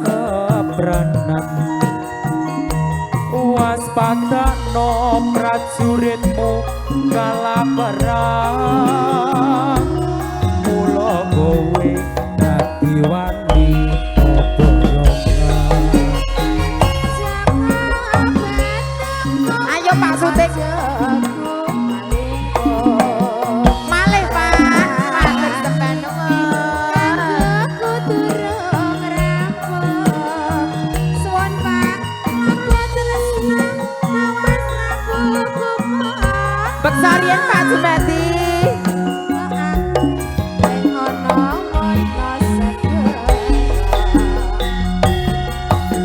kebranan waspadakno prajuritmu kalaparan mula kowe dadi wanita boyongan. Ayo Pak Sutik malih Pak matur sampeyan aku durung rampung suwun Pak aku tresna awas aku kumpul Beksarian Pak Jumati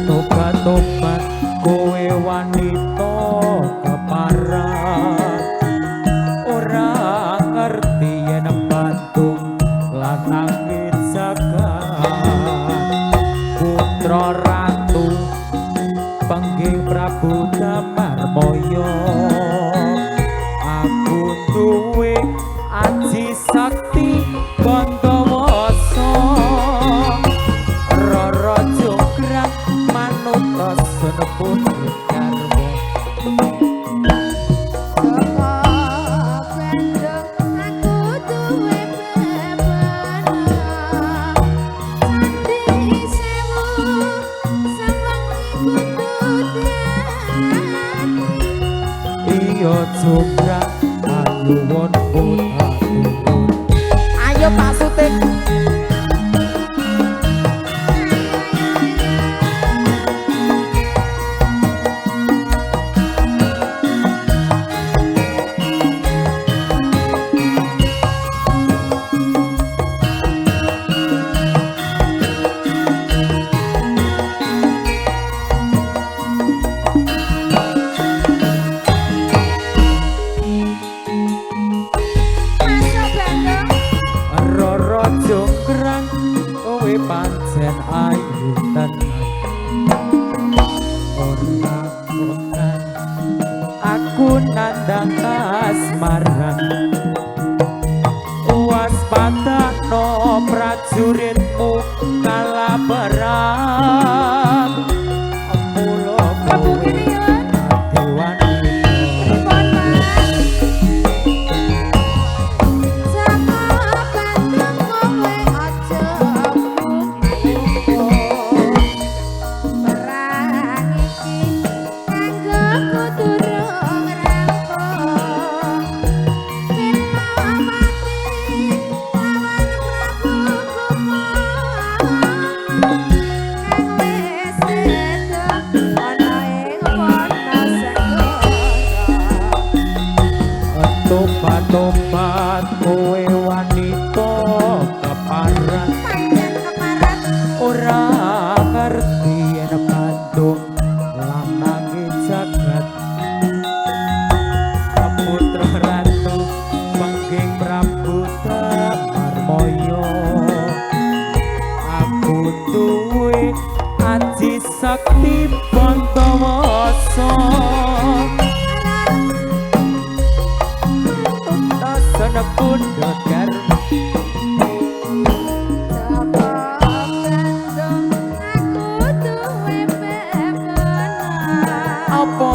tobat-tobat kowe wanita keparat ora ngerti yen Bandung lan nangis jagat putra ratu panggih Prabu Damarmaya aku duwe aji sakti Gandawasa Rara Jonggrang manut senepun karma iya Jonggrang anyuwun putra turun. Ayo Pak Sutik Rara Jonggrang kowe pancen ayu tenan ora konan aku nandang kasmaran waspadakno prajuritmu kalaparan mula kowe dadi wanita tobat-tobat kowe wanita keparat ora ngerti yen Bandung lan nangis jagat putra ratu panggih Prabu Damarmaya aku duwe aji sakti Gandawasa senepun karma apa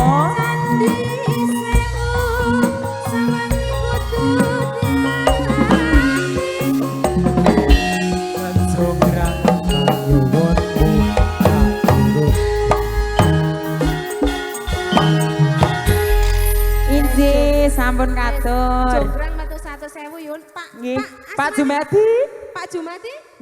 Jonggrang anyuwun putra turun. Inji sampun katur Jonggrang metu 100.000 yun Pak. Nggih Pak Jumati Pak Jumati